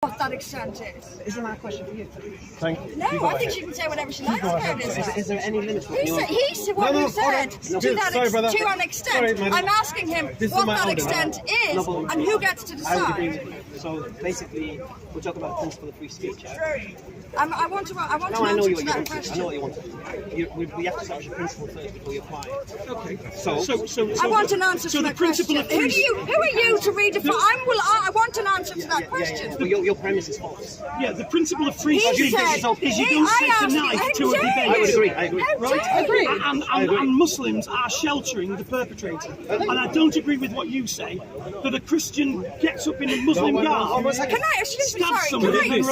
what that extent is. Isn't that a question for you? Thank you. No, I think she can say whatever she likes about it. Is there any limit? He said what he said to an extent. I'm asking him what that extent is and who gets to decide. So basically, we're talking about the principle of free speech. I want to answer that question. I know what you want. We have to establish a principle first before you apply it. Okay. So I want an answer to that question. Who are you to redefine? I want an answer to that question. But your premise is false. Yeah, the principle of free speech is you don't take a knife to a debate. I agree. Right? I agree. And Muslims are sheltering the perpetrator. And I don't agree with what you say, that a Christian gets up in a Muslim garb, Can I, excuse me, sorry. One minute.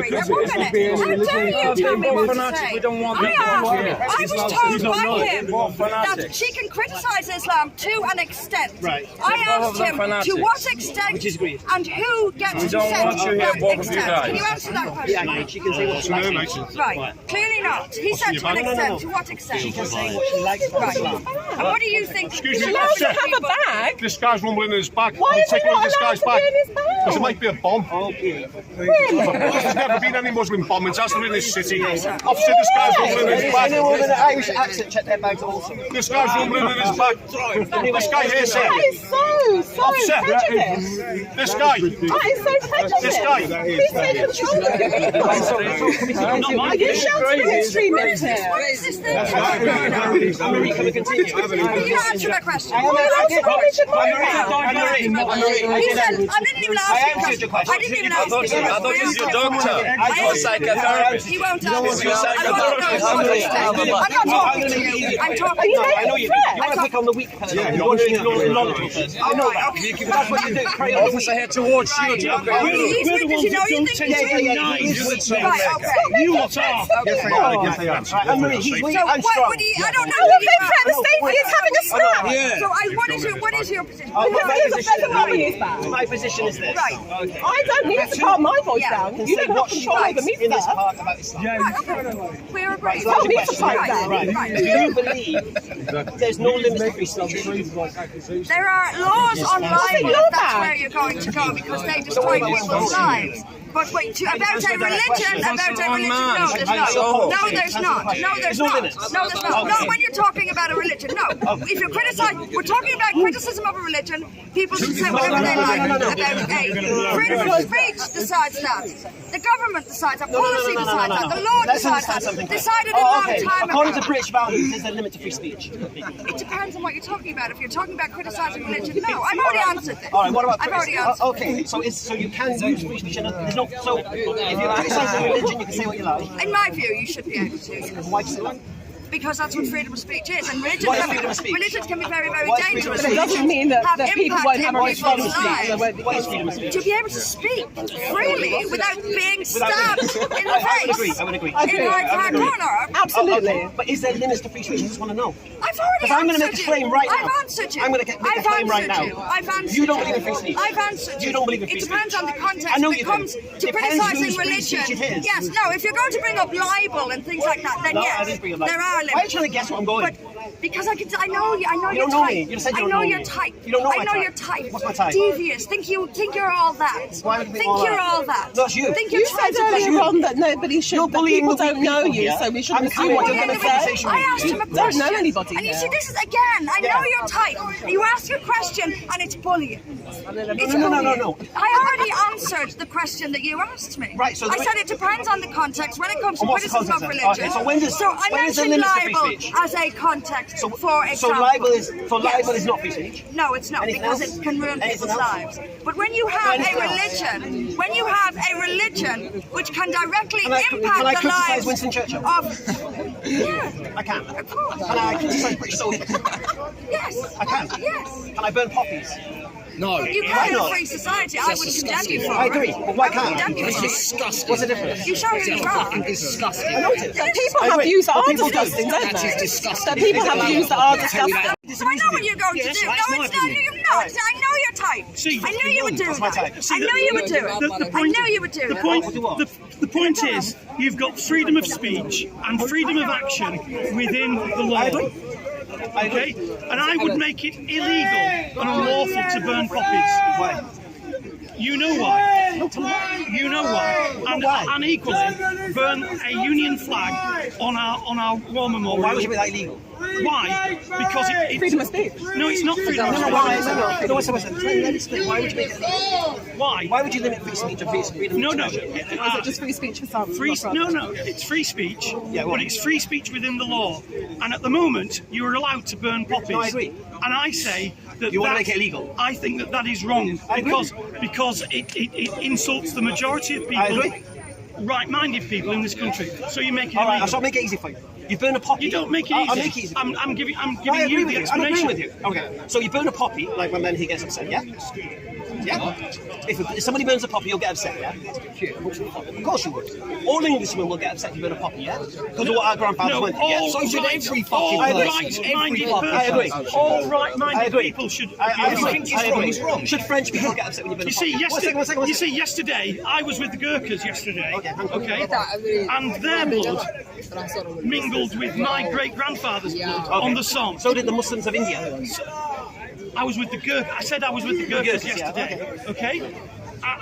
How dare you tell me what to say? I was told by him that she can criticise Islam to an extent. Right. I asked him to what extent and who gets to set that extent. Can you answer that question? Yeah, she can say what she likes. Right. Clearly not. He said to an extent. To what extent? She can say what she likes about Islam. And what do you think? Excuse me, She allows officer. to have a bag. This guy's rumbling in his back. Why is he not this guy's allowed back? to be in his bag? Because it might be a bomb. Okay. There's never been any Muslim bombings, has there, in this city? Officer, this guy's rumbling in his back. Anyone with an Irish accent, check their bags also. This guy's rumbling in his back. This guy here said. That is so Officer, prejudiced. this guy. That is so prejudiced. This guy. He's taking control of the people. Are you sheltering extremists here? What is this thing? Can you answer that question? He said, I didn't even ask you. I didn't even ask you. I thought you were a doctor. You're a psychotherapist. He won't answer. You're a psychotherapist. I'm not talking to you. I'm talking to you. I know you. You want to pick on the weak person. Yeah, you want to ignore the knowledgeable person. I know that. That's what you do. Prey on the weak. Officer here towards you. He's weak because you know you think he's weak. Right, okay. You lot are. Yes, I am. Yes, I am. He's weak So and what strong. would he, I don't know Oh, who look, you they've are. the state is having a snap. So what is your position? Because there's a woman in his back. My position is this. Right. Okay. I don't need to calm my voice Yeah. down. You don't have control over me, in this sir. part about Islam. We're agreed. Tell me to fight that. Right. Do you believe there's no limit to free speech? There are laws on libel if that's where you're going to go because they destroy people's lives. But wait, about a religion, no, there's not. No, when you're talking about a religion, no. If you're criticizing, we're talking about criticism of a religion, people should say whatever they like about a freedom of speech decides that. The government decides that, policy decides that, the law decides that, decided a long time ago. According to British values, there's a limit to free speech. It depends on what you're talking about. If you're talking about criticizing religion, no. I've already answered this. All right, what about I've already answered. Okay, so you can use free speech. There's no. So if you're criticizing religion, you can say what you like. In my view, you should be able to. Why do you say that? Because that's what freedom of speech is, and religions What is freedom of speech? can be very, very What is dangerous. freedom of It doesn't mean that people won't have a people's freedom of speech. lives. What is freedom of speech? To be able to speak freely without being stabbed in the I would face. agree. In Hyde Corner. Absolutely. But is there limits to free speech? I just want to know. I've already Because I'm going to answered make a claim right now. I've answered you. I'm going to make a claim right now. I've answered You don't believe in free speech. I've answered You don't believe in free It depends speech. on the context. I know When you it comes do. to Depends criticising whose free religion. speech it is. Yes, no, if you're going to bring up libel and things like that, then No, I yes, didn't bring it there like are Why are you limits. trying to guess what I'm going? But because I know You your don't know type. me. You said you I don't know know your me. type. You don't know I my know type. your type. What's my type? Devious. Think you're all that. Why would you think Think all you're that? all that. That's you. Think you're You trying said to earlier on that nobody should, that bullying people the weak don't know people, you, yeah? so we shouldn't I'm assume what saying you're going to say. I asked him a Don't question. know anybody And you here. see, this is again, I know your type. You ask a question and it's bullying. It's No. bullying. I already answered the question that you asked me. Right, so I said it depends on the context when it comes to And what's the criticism of context religion. then? Okay, so when does- I when is the mentioned limit to free libel speech? as a context, for example. So libel is not free speech. No, it's not, Anything because else? it can ruin Anything people's else? lives. But when you have Anything a else? religion which can directly Can I impact the criticise lives Winston Churchill? of yeah, I can. of course. Can I criticise British soldiers? Yes. I can. Yes. Can I burn poppies? No. You Why can in a not? free society. I wouldn't condemn you for it. I agree, but why can't I? I wouldn't condemn you for it. Disgusting. What's the difference? You show who you are. Disgusting. I know it is. But people I have agree. views that But are people do. disgusting, don't That they? is disgusting. So people have views that are disgusting. So I know what you're going to do. No, it's not. I know your type. I knew you would do What's my type? that. I knew you would do it. I knew you would do it. The point is, you've got freedom of speech and freedom of action within the law. Okay? And I would make it illegal and unlawful to burn poppies. Why? You know why? You know why? And equally, burn a Union flag on our war memorial. Why would you make that illegal? Why? Because it's Freedom of speech. No, it's not freedom of No, speech. why is it not? No, let me explain. Why would you make it illegal? Why? Why would you limit free speech and freedom No, of no. expression? Is it just free speech for some? Free, not for no, others? no, it's free speech, Yeah, well- but it's free speech within the law. And at the moment, you are allowed to burn poppies. No, I agree. And I say that You wanna that- make it illegal? I think that is wrong I agree. because it insults the majority of people, I agree. right-minded people in this country. So you make it All right, illegal. I'll make it easy for you. You burn a poppy. You don't make it easy. I'll make it easy. I'm giving No, I you agree the with you. I'm explanation. agreeing with you. Okay, so you burn a poppy, like when then he gets upset, yeah? Yeah? If somebody burns a poppy, you'll get upset, yeah? Of course you would. All Englishmen will get upset if you burn a poppy, yeah? Because of what our grandfathers No, went through, yeah? all So should every fucking all person. right-minded I agree. persons, all I right-minded agree. people should. I be agree. allowed. It's wrong. Should French people get upset when you burn a You poppy? see, One second. you see, yesterday I was with the Gurkhas yesterday, okay, and their blood mingled with my great-grandfather's blood on the Somme. So did the Muslims of India. I was with the Gurkhas. I said I was with the Gurkhas Gurkhas, yeah, yesterday, okay.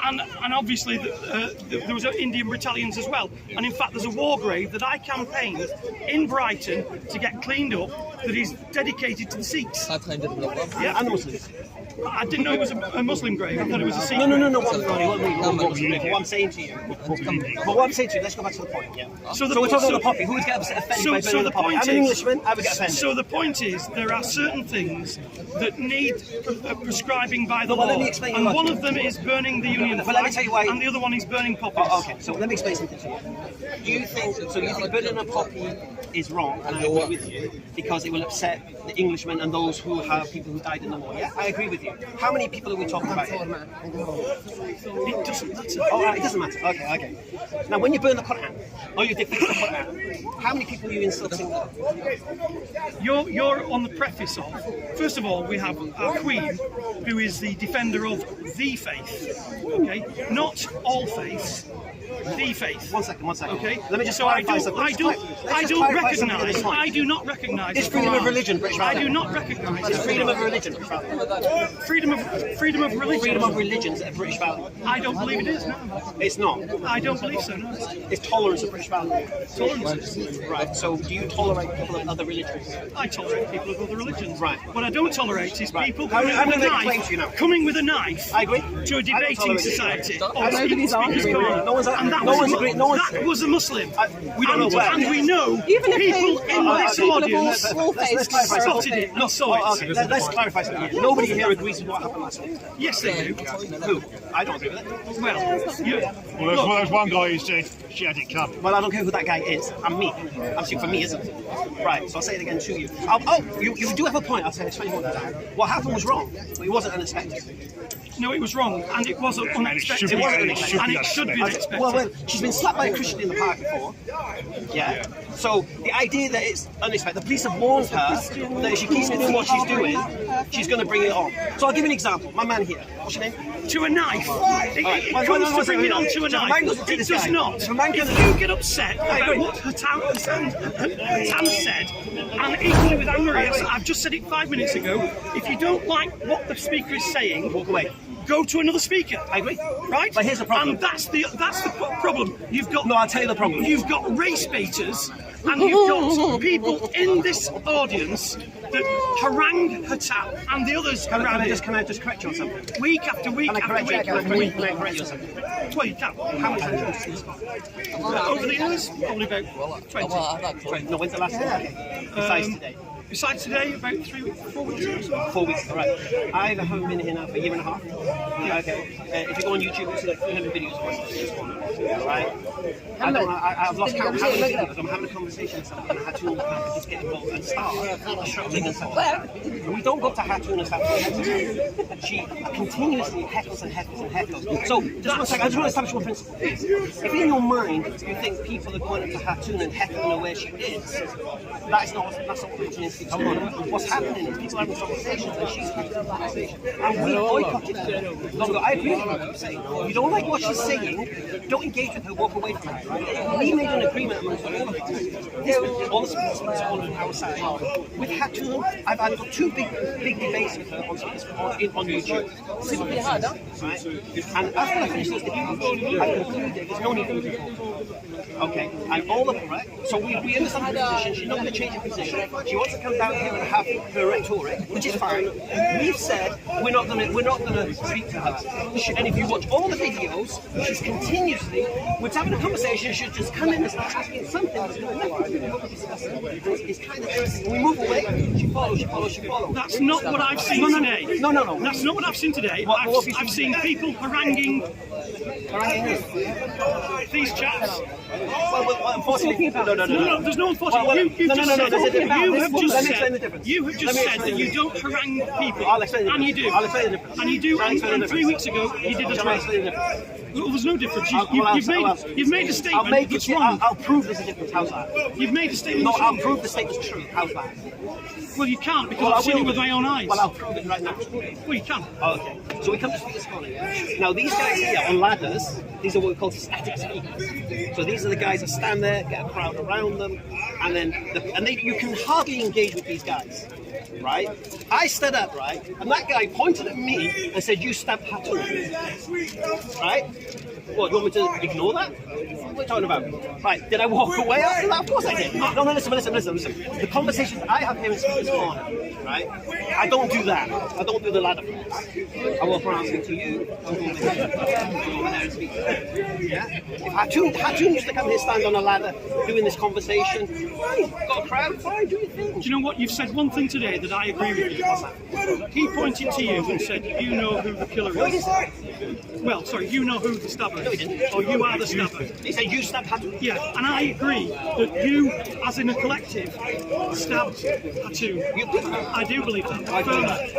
And obviously there was Indian battalions as well. And in fact, there's a war grave that I campaigned in Brighton to get cleaned up that is dedicated to the Sikhs. Yeah, and the Muslims. I didn't know it was a Muslim grave. I thought it was a Sikh. No. What I'm saying to you. But what I'm saying to you, let's go back to the point. Yeah. So we're talking about the poppy. Who would get offended by burning the poppy? I'm an Englishman. I would get offended. So the point is, there are certain things that need prescribing by the law, let me explain and your one logic. of them is burning the Union But let me flag, tell you why- and the other one is burning poppies. Oh, okay, so let me explain something to you. Do you think burning a poppy is wrong, and I agree with you, because it will upset the Englishmen and those who have people who died in the war? Yeah, I agree with you. How many people are we talking about here? It doesn't matter. Oh, right, it doesn't matter. Okay. Now, when you burn the Quran, or you defend the Quran, how many people are you insulting? You're on the preface of. First of all, we have our Queen, who is the defender of the faith. Okay, not all faiths. The faith. One second. Okay. Let me just So I clarify something. do not recognise. Is freedom of religion British I value? do not recognise. Is freedom of religion British value? Freedom of religion. Freedom of religion is a British value. I don't believe it is. No, It's not. I don't believe so. No. It's tolerance of British value. Tolerance. Right. So, do you tolerate people of other religions? I tolerate people of other religions. Right. What I don't tolerate is people I'm coming gonna with a explain to you now. knife. Coming with a knife. I agree. To a debating tolerate it. society. Nobody's arguing. No one's And that no was one's a- agreeing. No one's. That was a Muslim. We don't know where. And we know Even if people they- in this people of audience all Let's faiths clarify spotted something. it and saw it. Okay, let's clarify something. Nobody here agrees with what happened last week. Yes, they do. Who? I don't agree with it. Well, Well, there's one guy who said she had it covered. Well, I don't care who that guy is. I'm me. I'm speaking for me, isn't it? Right, so I'll say it again to you. You do have a point. I'll say it's 21 times. What happened was wrong, but it wasn't unexpected. no, it was wrong, and it wasn't unexpected, should be- and it should be it should be unexpected. Well, she's been slapped by a Christian in the park before. Yeah. So the idea that it's unexpected, the police have warned her that if she keeps doing what she's doing, she's going to bring it on. So I'll give you an example. My man here. What's your name? To a knife. It Well, comes no, to bring it no, on to a if a man knife. goes to It this does guy, not. if a man goes If to- you get upset I about agree. what Hatan said, and equally with Anne-Marie, I've just said it 5 minutes ago, if you don't like what the speaker is saying, Walk away. go to another speaker. I agree. Right? But here's the problem. And that's the problem. You've got. No, I'll tell you the problem. You've got race baiters, and you've got people in this audience that harangue Hatan and the others Can around I it just correct you on something? week after week Can I after correct you? week Can I after correct week. you? Can I correct you on something? Well, you can. How much time have you seen this? Over the years, probably about 20. No, when's the last time? Besides today. Besides today, about 4 weeks or so. 4 weeks, all right. I haven't been here now for a year and a half. Yeah, okay. If you go on YouTube, you see like 300 videos of Speakerscorner, right? I've lost count of how many videos. I'm having a conversation with someone, and Hatun can just get involved and start shouting and stuff. We don't go to Hatun and start heckling. She continuously heckles and heckles and heckles. So, just one second, I just want to establish one principle. If in your mind you think people are going up to Hatun and heckling her where she is, that's not what religion is. What's happening is people are having conversations and she's having a conversation. And we boycotted her. No, I agree with what you're saying. You don't like what she's saying, don't engage with her, walk away from her. Right? We made an agreement amongst all of us. All the sportsmen on our side. With Hatun, I've had two big debates with her on YouTube. Simply right? And after I finish this debate, I concluded there's no need for me to talk. Okay, and all of them, right? So we understand her position. She's not going to change her position. She wants to come down here and have her rhetoric, which is fine. We've said we're not going to speak to her. And if you watch all the videos, she's continuously, we're having a conversation. She'll just come in and start asking something that's going to nothing to do with what we're discussing. It's kind of irritating. We move away. She follows. That's not what I've seen today. No. That's not what I've seen today. I've seen people haranguing these chaps. Well, unfortunately, no. There's no unfortunately. You have just said that you don't harangue people. I'll explain the difference. And you do. I'll explain the difference. And you do. And 3 weeks ago, you did as well. Well, there's no difference. You've made a statement that's wrong. I'll prove there's a difference. How's that? You've made a statement. No, I'll prove the statement's true. How's that? Well, you can't because I've seen it with my own eyes. Well, I'll prove it right now. Well, you can. Oh, okay. So we come to Speakerscorner. Yeah? Now these guys here on ladders, these are what we call static speakers. So these are the guys that stand there, get a crowd around them, and then you can hardly engage with these guys, right? I stood up, right, and that guy pointed at me and said, "You stabbed Hatun," right? What, you want me to ignore that? What are you talking about? Right, did I walk away after that? Of course I did. No, listen. The conversations I have here in Speakerscorner, right, I don't do that. I don't do the ladder fights. I walk around and speak to you, and go over there and speak to you. Yeah? If Hatun used to come here, stand on a ladder, doing this conversation, fine, got a crowd, fine, do your thing. Do you know what? You've said one thing today that I agree with you. He pointed to you and said, "You know who the killer is." Well, sorry, you know who the stabber is. No, he didn't. Or you are the stabber. He said you stabbed Hatun. Yeah, and I agree that you, as in a collective, stabbed Hatun. I do believe that. Firmly.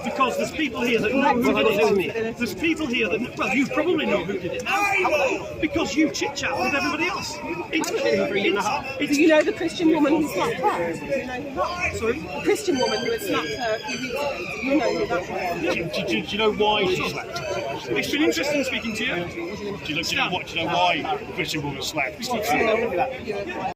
Because there's people here that know who did it. There's people here that, well, you probably know who did it now. Because you chit-chat with everybody else. Do you know the Christian woman who slapped her? Do you know who that? Sorry? The Christian woman who had slapped her a few weeks ago. Do you know who that was? Do you know why she slapped her? It's been interesting speaking to you. Do you know why the Christian woman slapped her?